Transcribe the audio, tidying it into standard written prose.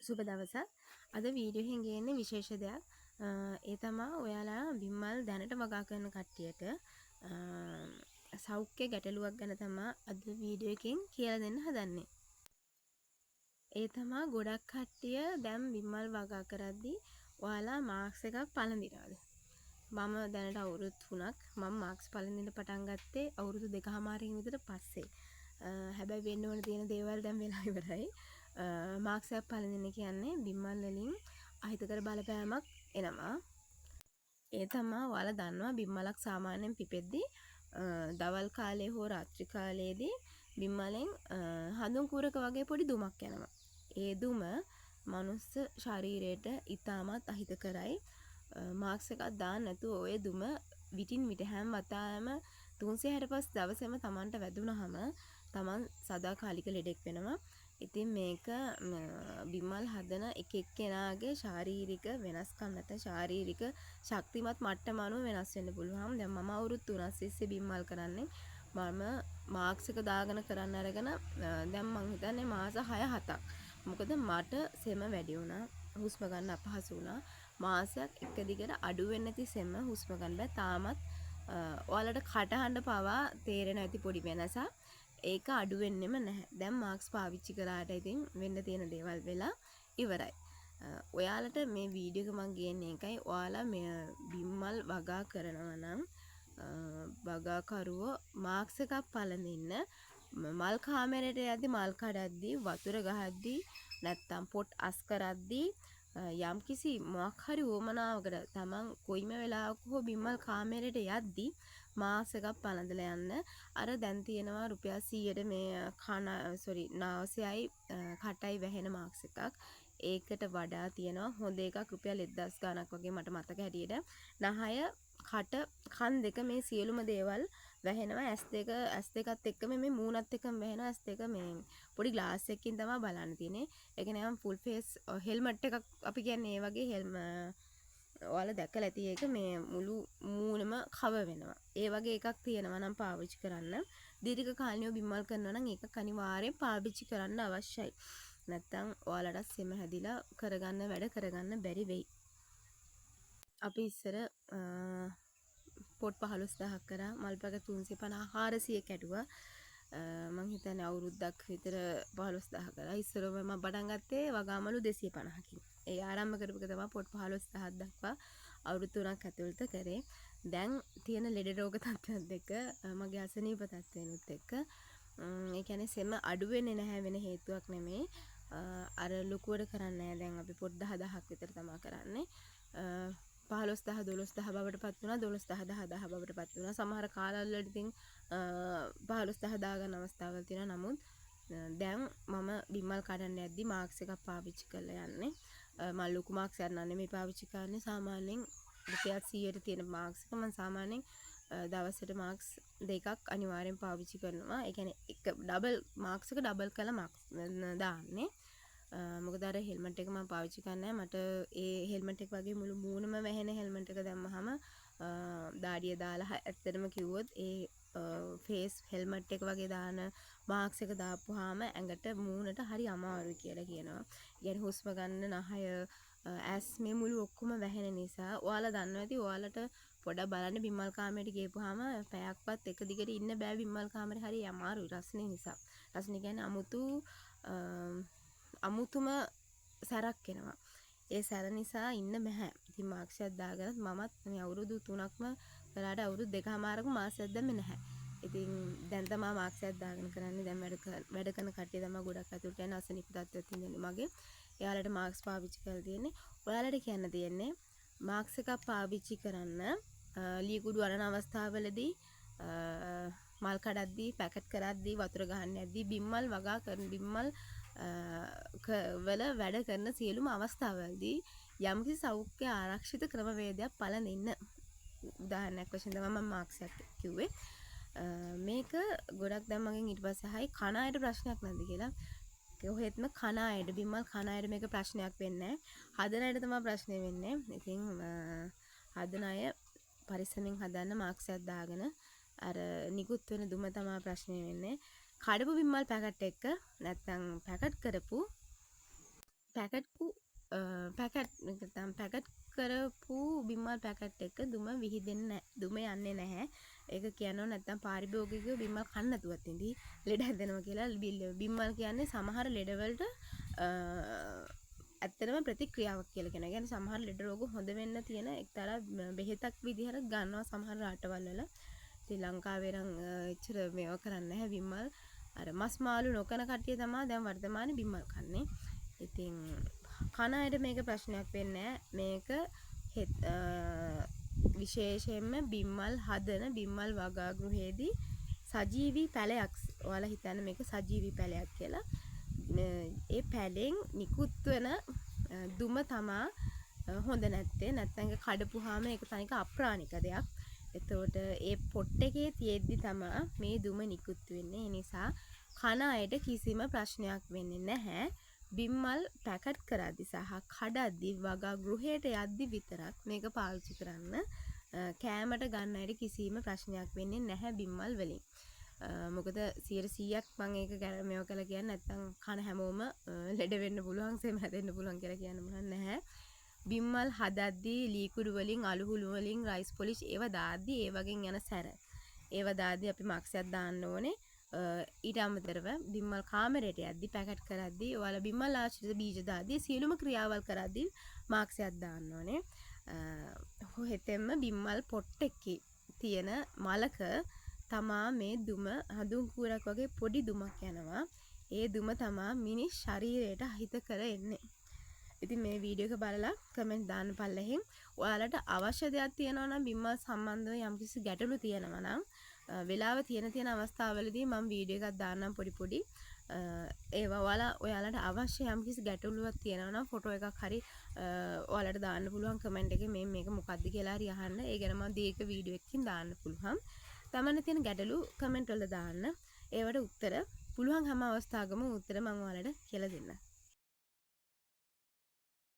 සුබ දවසක්. අද වීඩියෝ එකෙන් ගේන්නේ විශේෂ දෙයක්. ඒ තමයි ඔයාලා බිම්මල් දැනට වගා කරන කට්ටියට සෞඛ්‍ය ගැටලුවක් ගැන තමයි අද වීඩියෝ එකෙන් කියලා දෙන්න හදන්නේ. ඒ තමයි ගොඩක් කට්ටිය දැන් බිම්මල් වගා කරද්දී ඔයාලා මාස්ක් එකක් පළඳිනවද? මම දැනට අවුරුදු 3ක් මම මාස්ක් පළඳින්න පටන් ගත්තේ අවුරුදු 2කමාරකින් විතර පස්සේ. හැබැයි වෙන්න ඕන තියෙන දේවල් දැන් වෙලා ඉවරයි. මාස්ක් එකක් පළඳින්න කියන්නේ බිම්මල් වලින් අහිතකර බලපෑමක් එනවා. ඒ තමයි ඔයාලා දන්නවා බිම්මලක් සාමාන්‍යයෙන් පිපෙද්දී දවල් කාලේ හෝ රාත්‍රී කාලයේදී බිම්මලෙන් හඳුන් කුරක වගේ පොඩි දුමක් යනවා. ඒ දුම මනුස්ස ශරීරයට ඉතාමත් අහිතකරයි. මාස්ක් එකක් දාන්න නැතුව ඔය දුම විටින් විට හැම වතාවෙම 365 දවසෙම Tamanට වැදුනහම Taman සදාකාලික ලෙඩෙක් වෙනවා. ඉතින් මේක බිම්මල් හදන එක එක්කෙනාගේ ශාරීරික වෙනස්කම් නැත්නම් ශාරීරික ශක්තිමත් මට්ටම අනුව වෙනස් වෙන්න පුළුවන්. දැන් මම අවුරුදු 3ක් තිස්සේ බිම්මල් කරන්නේ. මම මාස්ක් එක දාගෙන කරන්න අරගෙන දැන් මං හිතන්නේ මාස 6-7ක්. මොකද මට සෙම වැඩි වුණා. හුස්ම ගන්න අපහසු වුණා. මාසයක් එක දිගට අඩු වෙන්නේ නැති සෙම හුස්ම ගන්න බෑ. තාමත් ඔයාලට කටහඬ පවා තේරෙන ඇති පොඩි වෙනසක්. ඒක අඩු වෙන්නෙම නැහැ. දැන් මාස්ක් පාවිච්චි කරාට ඉතින් වෙන්න තියෙන දේවල් වෙලා ඉවරයි. ඔයාලට මේ වීඩියෝ එක මම ගේන්නේ එකයි. ඔයාලා මේ බිම්මල් වගා කරනවා නම් වගාකරුවෝ මාස්ක් එකක් පළඳින්න මල් කාමරයට යද්දි මල් කඩද්දි වතුර ගහද්දි නැත්තම් පොට් අස් කරද්දි යම්කිසි මොකක් හරි වමනාවකට තමන් කොයිම වෙලාවක හෝ බිම්මල් කාමරයට යද්දි මාස්ක් එකක් පළඳලා යන්න. අර දැන් තියෙනවා රුපියල් 100ට මේ නාසයයි කටයි වැහෙන මාස්ක් එකක්. ඒකට වඩා තියෙනවා හොඳ එකක් රුපියල් 1000 ගණක් වගේ මට මතක හැටියට. නහය කට කන් දෙක මේ සියලුම දේවල් වැහෙනවා. ඇස් දෙකත් එක්කම මේ මූණත් එක්කම වැහෙනවා. ඇස් දෙක මේ පොඩි ග්ලාස් එකකින් තමයි බලන්න තියෙන්නේ. ඒක නෑම ෆුල් ෆේස් හෙල්මට් එකක් අපි කියන්නේ ඒ වගේ ඔයාලා දැකලා ඇති ඒක මේ මුළු මූණම කවර් වෙනවා. ඒ වගේ එකක් තියෙනවා නම් පාවිච්චි කරන්න. දීර්ඝ කාලීනව බිම්මල් කරනවා නම් ඒක අනිවාර්යෙන් පාවිච්චි කරන්න අවශ්‍යයි. නැත්තම් ඔයාලට සෙම හැදිලා කරගන්න වැඩ කරගන්න බැරි වෙයි. අපි ඉස්සර පොට් 15000ක් කරා මල් පැක 350 400 කැඩුවා. මං හිතන්නේ අවුරුද්දක් විතර 15000 කරා. ඉස්සරම මම පටන් ගත්තේ වගාමලු 250කින්. ඒ ආරම්භ කරපු එක තමයි පොට් 15000ක් දක්වා අවුරුදු 3ක් ඇතුළත කරේ. දැන් තියෙන ලෙඩ රෝග තත්ත්වයත් එක්ක මගේ අසනීප තත්ත්වෙනුත් එක්ක ඒ කියන්නේ සෙම අඩු වෙන්නේ නැහැ වෙන හේතුවක් නෙමෙයි. අර ලොකුවට කරන්නේ නැහැ. දැන් අපි පොට් 10000ක් විතර තමයි කරන්නේ. 15000 12000 බවට පත් වුණා. 12000 10000 බවට පත් වුණා. සමහර කාලවල ඉතින් 15000 දාගන්න අවස්ථාවල් තියෙනවා. නමුත් දැන් මම බිම්මල් කඩන්න යද්දි මාස්ක් එකක් පාවිච්චි කරලා යන්නේ. මම ලොකු මාස්ක් එකක් නෙමෙයි පාවිච්චි කරන්නේ. සාමාන්‍යයෙන් රුපියල් 100ට තියෙන මාස්ක් එක මම සාමාන්‍යයෙන් දවසට මාස්ක් දෙකක් අනිවාර්යෙන් පාවිච්චි කරනවා. ඒ කියන්නේ එක ඩබල් මාස්ක් එක ඩබල් කරලා දාන්නේ. මොකද අර හෙල්මට් එක මම පාවිච්චි කරන්නේ මට ඒ හෙල්මට් එක වගේ මුළු මූණම වැහෙන හෙල්මට් එක දැම්මහම දාඩිය දාලා ඇත්තටම කිව්වොත් ඒ ෆේස් හෙල්මට් එක වගේ දාන මාස්ක් එක දාපුවාම ඇඟට මූණට හරි අමාරුයි කියලා කියනවා. يعني හුස්ම ගන්න නහය ඇස් මේ මුළු ඔක්කොම වැහෙන නිසා ඔයාලා දන්නවා ඇති ඔයාලට පොඩක් බලන්න බිම්මල් කාමරයට ගියපුවාම පැයක්වත් එක දිගට ඉන්න බෑ බිම්මල් කාමරේ හරි අමාරුයි රස්නේ නිසා. රස්නේ කියන්නේ අමුතුම සැරක් එනවා. ඒ සැර නිසා ඉන්න බෑ. ඉතින් මාස්ක් එකක් දාගෙන මමත් මේ අවුරුදු 3ක්ම කරාට අවුරුදු 2කමාරක මාස්ක් දැම්මේ නැහැ. ඉතින් දැන් තමයි මාස්ක් එකක් දාගෙන කරන්නේ. දැන් වැඩ කරන කට්ටිය තමයි ගොඩක් අතුරට යන අසනීප තත්ත්වයක් තියෙන්නේ මගේ. එයාලට මාස්ක් පාවිච්චි කරලා තියෙන්නේ. ඔයාලට කියන්න තියෙන්නේ මාස්ක් එකක් පාවිච්චි කරන්න ලීකුඩු අරන අවස්ථාවවලදී මල් කඩද්දී පැකට් කරද්දී වතුර ගහන්න යද්දී බිම්මල් වගා කරන බිම්මල් වල වැඩ කරන සියලුම අවස්ථාවවලදී යම්කිසි සෞඛ්‍ය ආරක්ෂිත ක්‍රමවේදයක් පළඳින්න. උදාහරණයක් වශයෙන් තමයි මම මාස්ක් එකක් කිව්වේ. මේක ගොඩක් දැන් මගෙන් ඊට පස්සේ ආයි කන අයට ප්‍රශ්නයක් නැද්ද කියලා. කොහෙත්ම කන අයට බිම්මල් කන අයට මේක ප්‍රශ්නයක් වෙන්නේ නැහැ. හදන අයට තමයි ප්‍රශ්නේ වෙන්නේ. ඉතින් හදන අය පරිස්සමෙන් හදන්න මාස්ක් එකක් දාගෙන අර නිකුත් වෙන දුම තමයි ප්‍රශ්නේ වෙන්නේ. කඩපු බිම්මල් පැකට් එක නැත්නම් පැකට් කරපු පැකට් කරපු බිම්මල් පැකට් එක දුම විහිදෙන්නේ දුම යන්නේ නැහැ. ඒක කියනවා නැත්තම් පාරිභෝගිකව බිම්මල් කන්න නැතුවත් ඉඳී ලෙඩ හැදෙනවා කියලා. බිම්මල් කියන්නේ සමහර ලෙඩවලට ඇත්තටම ප්‍රතික්‍රියාවක් කියලා කියනවා. කියන්නේ සමහර ලෙඩ රෝග හොඳ වෙන්න තියෙන එක්තරා බෙහෙතක් විදිහට ගන්නවා සමහර රටවල් වල. ශ්‍රී ලංකාවේ නම් එච්චර මේවා කරන්නේ නැහැ බිම්මල්. අර මස් මාළු නොකන කට්ටිය තමයි දැන් වර්තමානයේ බිම්මල් කන්නේ. ඉතින් කන අයට මේක ප්‍රශ්නයක් වෙන්නේ මේක විශේෂයෙන්ම බිම්මල් හදන බිම්මල් වගාගෘහයේදී සජීවී පැලයක් ඔයාලා හිතන්න මේක සජීවී පැලයක් කියලා. ඒ පැලෙන් නිකුත් වෙන දුම තමා හොඳ නැත්තේ. නැත්නම් ඒක කඩපුවාම ඒක තනික අප්‍රාණික දෙයක්. එතකොට ඒ පොට් එකේ තියෙද්දි තමා මේ දුම නිකුත් වෙන්නේ. ඒ නිසා කන අයට කිසිම ප්‍රශ්නයක් වෙන්නේ නැහැ. බිම්මල් පැකට් කරද්දි සහ කඩද්දි වගා ගෘහයට යද්දි විතරක් මේක පාවිච්චි කරන්න. කෑමට ගන්න අයට කිසිම ප්‍රශ්නයක් වෙන්නේ නැහැ බිම්මල් වලින්. මොකද 100%ක් මම ඒක මේව කළා කියන්නේ නැත්නම් කන හැමෝම ලෙඩ වෙන්න පුළුවන් සෙම හැදෙන්න පුළුවන් කියලා කියන්න මොනක් නැහැ. බිම්මල් හදද්දී ලීකුඩු වලින් අලුහුළු වලින් රයිස් පොලිෂ් ඒවා දාද්දී ඒ වගේ යන සැර ඒවා දාද්දී අපි මාක්සයක් දාන්න ඕනේ. ඊට අමතරව බිම්මල් කාමරයට යද්දී පැකට් කරද්දී ඔයාලා බිම්මල් ආශ්‍රිත බීජ දාද්දී සියලුම ක්‍රියාවල් කරද්දී මාක්සයක් දාන්න ඕනේ. හෙතෙම බිම්මල් පොට් එකේ තියෙන මලක තමා මේ දුම හඳුන් කූරක් වගේ පොඩි දුමක් යනවා. ඒ දුම තමා මිනිස් ශරීරයට අහිත කර එන්නේ. ඉතින් මේ වීඩියෝ එක බලලා කමෙන්ට් දාන්න පල්ලෙහින් ඔයාලට අවශ්‍ය දෙයක් තියෙනවා නම් බිම්මල් සම්බන්ධව යම්කිසි ගැටලු තියෙනවා නම් වෙලාව තියෙන අවස්ථාවලදී මම වීඩියෝ එකක් දාන්නම් පොඩි ඒවා ඔයාලට අවශ්‍ය යම්කිසි ගැටලුවක් තියෙනවා නම් ෆොටෝ එකක් හරි ඔයාලට දාන්න පුළුවන් කමෙන්ට් එකේ මේක මොකක්ද කියලා හරි අහන්න. ඒ ගැන මම දීර්ඝ වීඩියෝ එකකින් දාන්න පුළුවන්. තමන්න තියෙන ගැටලු කමෙන්ට් වල දාන්න. ඒවට උත්තර පුළුවන් හැම අවස්ථාවකම උත්තර මම ඔයාලට කියලා දෙන්නම්.